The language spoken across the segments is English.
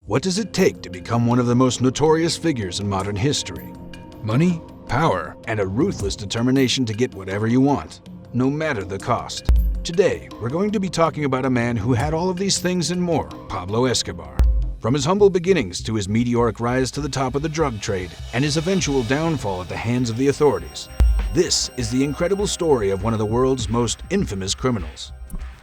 What does it take to become one of the most notorious figures in modern history? Money, power, and a ruthless determination to get whatever you want, no matter the cost. Today, we're going to be talking about a man who had all of these things and more, Pablo Escobar. From his humble beginnings to his meteoric rise to the top of the drug trade and his eventual downfall at the hands of the authorities. This is the incredible story of one of the world's most infamous criminals.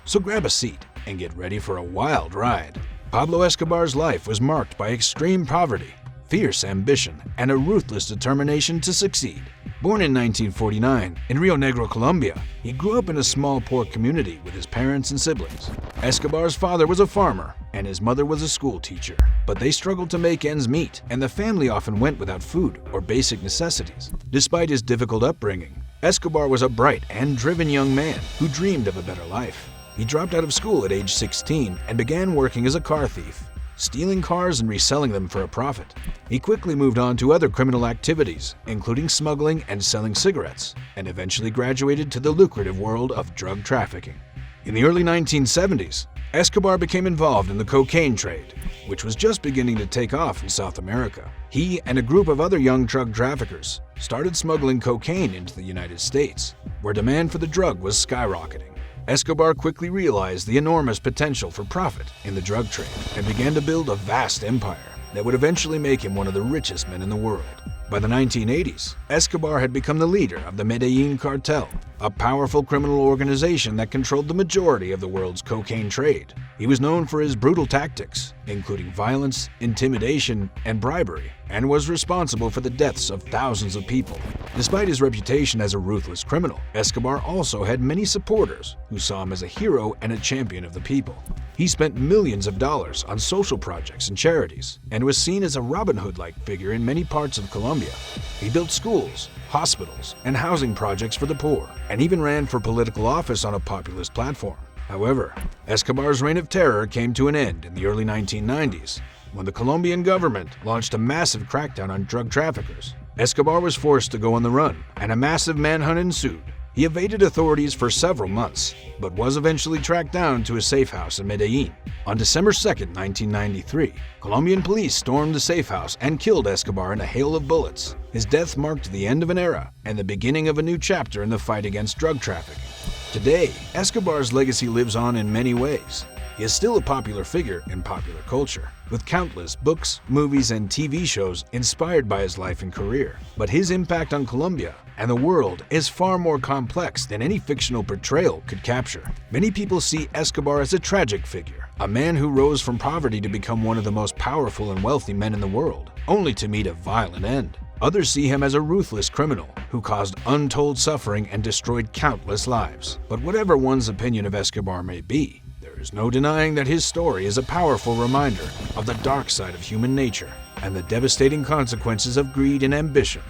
So grab a seat and get ready for a wild ride. Pablo Escobar's life was marked by extreme poverty, fierce ambition, and a ruthless determination to succeed. Born in 1949 in Rionegro, Colombia, he grew up in a small poor community with his parents and siblings. Escobar's father was a farmer and his mother was a school teacher, but they struggled to make ends meet, and the family often went without food or basic necessities. Despite his difficult upbringing, Escobar was a bright and driven young man who dreamed of a better life. He dropped out of school at age 16 and began working as a car thief, stealing cars and reselling them for a profit. He quickly moved on to other criminal activities, including smuggling and selling cigarettes, and eventually graduated to the lucrative world of drug trafficking. In the early 1970s, Escobar became involved in the cocaine trade, which was just beginning to take off in South America. He and a group of other young drug traffickers started smuggling cocaine into the United States, where demand for the drug was skyrocketing. Escobar quickly realized the enormous potential for profit in the drug trade and began to build a vast empire that would eventually make him one of the richest men in the world. By the 1980s, Escobar had become the leader of the Medellin cartel, a powerful criminal organization that controlled the majority of the world's cocaine trade. He was known for his brutal tactics, including violence, intimidation, and bribery, and was responsible for the deaths of thousands of people. Despite his reputation as a ruthless criminal, Escobar also had many supporters who saw him as a hero and a champion of the people. He spent millions of dollars on social projects and charities, and was seen as a Robin Hood-like figure in many parts of Colombia. He built schools, hospitals, and housing projects for the poor, and even ran for political office on a populist platform. However, Escobar's reign of terror came to an end in the early 1990s, when the Colombian government launched a massive crackdown on drug traffickers. Escobar was forced to go on the run, and a massive manhunt ensued. He evaded authorities for several months, but was eventually tracked down to a safe house in Medellin. On December 2, 1993, Colombian police stormed the safe house and killed Escobar in a hail of bullets. His death marked the end of an era and the beginning of a new chapter in the fight against drug trafficking. Today, Escobar's legacy lives on in many ways. He is still a popular figure in popular culture, with countless books, movies, and TV shows inspired by his life and career. But his impact on Colombia and the world is far more complex than any fictional portrayal could capture. Many people see Escobar as a tragic figure, a man who rose from poverty to become one of the most powerful and wealthy men in the world, only to meet a violent end. Others see him as a ruthless criminal who caused untold suffering and destroyed countless lives. But whatever one's opinion of Escobar may be, there's no denying that his story is a powerful reminder of the dark side of human nature and the devastating consequences of greed and ambition.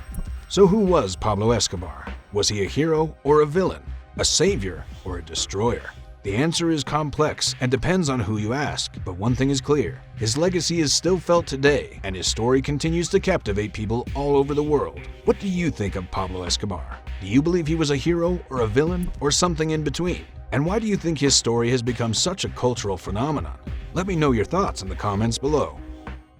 So who was Pablo Escobar? Was he a hero or a villain? A savior or a destroyer? The answer is complex and depends on who you ask, but one thing is clear. His legacy is still felt today, and his story continues to captivate people all over the world. What do you think of Pablo Escobar? Do you believe he was a hero or a villain or something in between? And why do you think his story has become such a cultural phenomenon? Let me know your thoughts in the comments below.